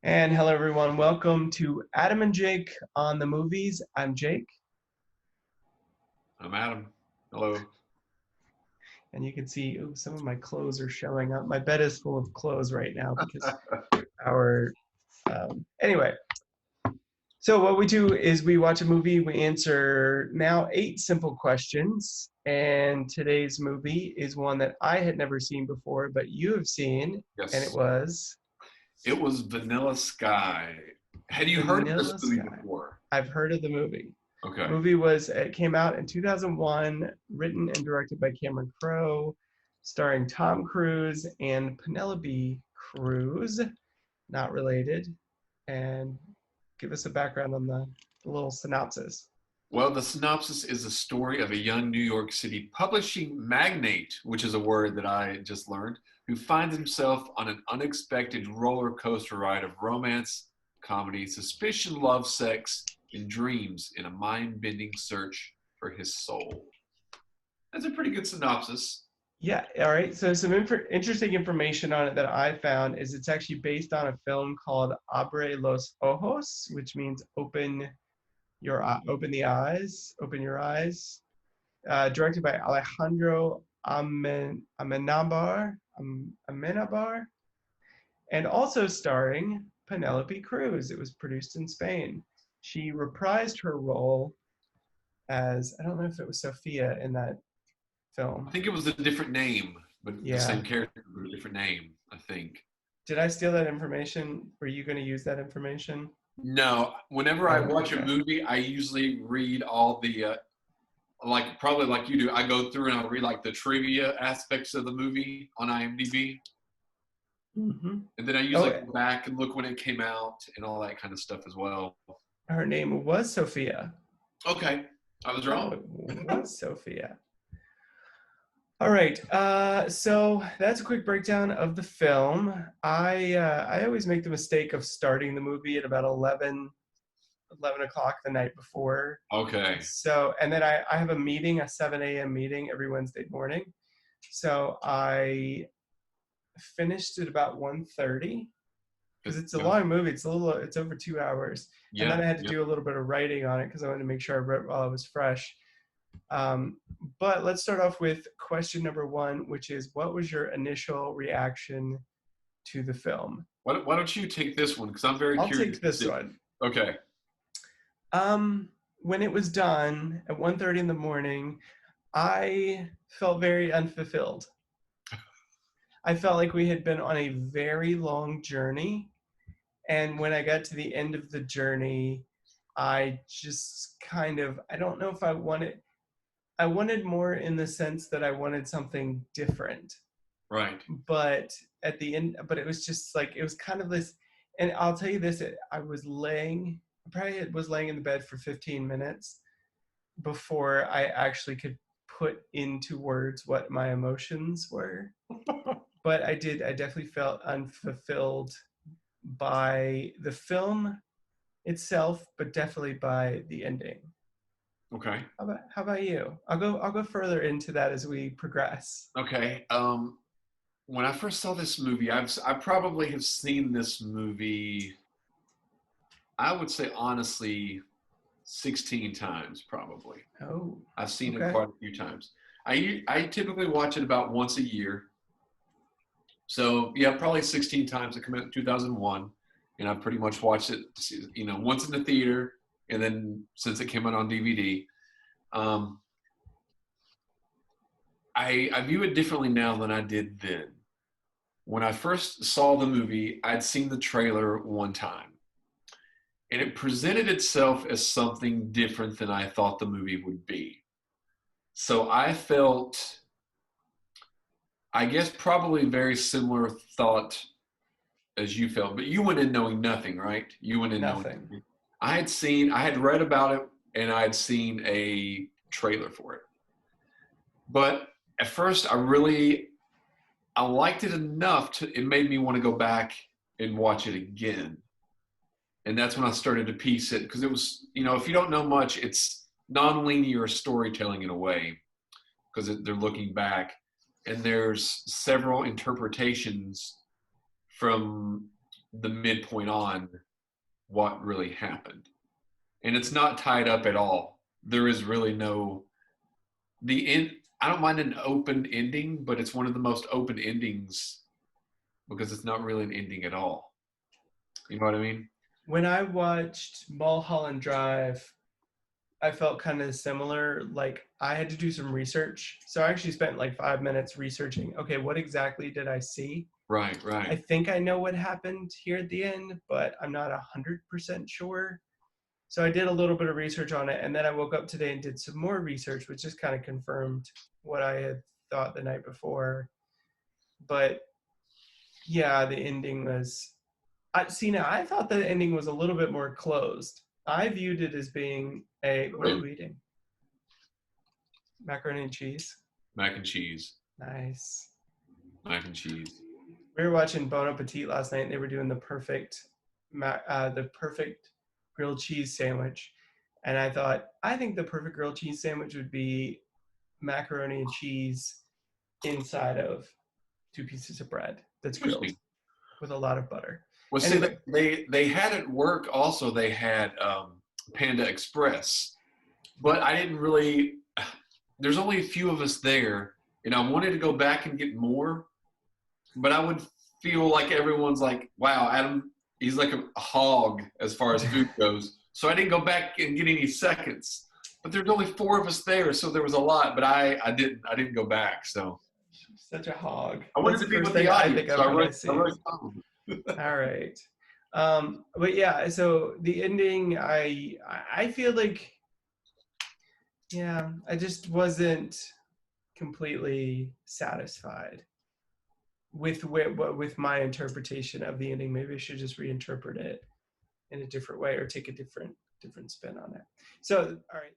And hello, everyone. Welcome to Adam and Jake on the movies. I'm Jake, I'm Adam. Hello. and you can see some of my clothes are showing up. My bed is full of clothes right now because our. Anyway, so what we do is we watch a movie. We answer now 8 simple questions, and today's movie is one that I had never seen before, but you have seen, and it Yes. was It was Vanilla Sky. Had you heard of this Vanilla movie Sky. before? I've heard of the movie. Okay. Movie was it came out in 2001, written and directed by Cameron Crowe, starring Tom Cruise and Penelope Cruz, not related. And give us a background on the little synopsis. Well, the synopsis is a story of a young New York City publishing magnate, which is a word that I just learned, who finds himself on an unexpected roller coaster ride of romance, comedy, suspicion, love, sex, and dreams in a mind bending search for his soul. That's a pretty good synopsis. Yeah, all right. So some interesting information on it that I found is it's actually based on a film called Abre los Ojos, which means open the eyes, open your eyes. Directed by Alejandro Amenabar, and also starring Penelope Cruz. It was produced in Spain. She reprised her role as, I don't know if it was Sophia in that I film. think it was a different name, but the Yeah. same character, but a different name, I think. Did I steal that information? Were you going to use that information? No, whenever I Oh, watch a okay. movie, I usually read all the like probably like you do. I go through and I read like the trivia aspects of the movie on IMDb, Mm-hmm. and then I Oh, usually go back and look when it came out and all that kind of stuff as well. her name was Sophia. Okay, I was Oh, wrong. it was Sophia. All right. So that's a quick breakdown of the film. I always make the mistake of starting the movie at about 11 o'clock the night before. Okay, So and then I have a meeting, a 7 a.m. meeting every Wednesday morning. So I finished at about 1:30 because it's a yeah, long movie. It's over 2 hours. And then yeah, I had to yeah. do a little bit of writing on it because I wanted to make sure I wrote while I was fresh. Um, but let's start off with question number one, which is what was your initial reaction to the film? Why don't you take this one? Because I'm very I'll curious take to this see. one. Okay, When it was done at 1:30 in the morning, I felt very unfulfilled. I felt like we had been on a very long journey. And when I got to the end of the journey, I just kind of, I don't know if I wanted more in the sense that I wanted something different. right. But at the end, but it was just like, it was kind of this, and I'll tell you this, I probably was laying in the bed for 15 minutes before I actually could put into words what my emotions were. But I definitely felt unfulfilled by the film itself, but definitely by the ending. Okay, How about you? I'll go further into that as we progress. okay. When I first saw this movie, I probably have seen this movie. I would say honestly, 16 times probably. Oh, I've seen it okay. quite a few times. I typically watch it about once a year. So yeah, probably 16 times. It came out in 2001, and I pretty much watched it, once in the theater, and then since it came out on DVD. Um, I view it differently now than I did then. When I first saw the movie, I'd seen the trailer one time, and it presented itself as something different than I thought the movie would be. So I felt, I guess, probably very similar thought as you felt, but you went in knowing nothing, right? You went in knowing Nothing. nothing. I had read about it, and I had seen a trailer for it. But at first, I liked it enough it made me want to go back and watch it again. And that's when I started to piece it because it was, if you don't know much, it's non-linear storytelling in a way because they're looking back, and there's several interpretations from the midpoint on what really happened. And it's not tied up at all. There is really no the end. I don't mind an open ending, but it's one of the most open endings because it's not really an ending at all. You know what I mean? When I watched Mulholland Drive, I felt kind of similar. Like I had to do some research. So I actually spent like 5 minutes researching, okay, what exactly did I see? Right, I right. think I know what happened here at the end, but I'm not 100% sure. So I did a little bit of research on it. And then I woke up today and did some more research, which just kind of confirmed what I had thought the night before. But yeah, the ending was. See, now I thought the ending was a little bit more closed. I viewed it as being a. What are Really? you eating? Macaroni and cheese. Mac and cheese. Nice. Mac and cheese. We were watching Bon Appetit last night, and they were doing the perfect grilled cheese sandwich. And I thought, I think the perfect grilled cheese sandwich would be macaroni and cheese inside of two pieces of bread that's grilled Interesting. with a lot of butter. Well, see, Anyway, they had at work also. They had Panda Express, but I didn't really. There's only a few of us there, and I wanted to go back and get more, but I would feel like everyone's like, "Wow, Adam, he's like a hog as far as food goes." So I didn't go back and get any seconds. But there's only four of us there, so there was a lot. But I didn't go back. So such a hog. I That's wanted the to be first with the thing I think audience. So of I when I wrote see I it. wrote some. All right. But yeah, so the ending, I feel like, yeah, I just wasn't completely satisfied with my interpretation of the ending. Maybe I should just reinterpret it in a different way or take a different spin on it. So, all right.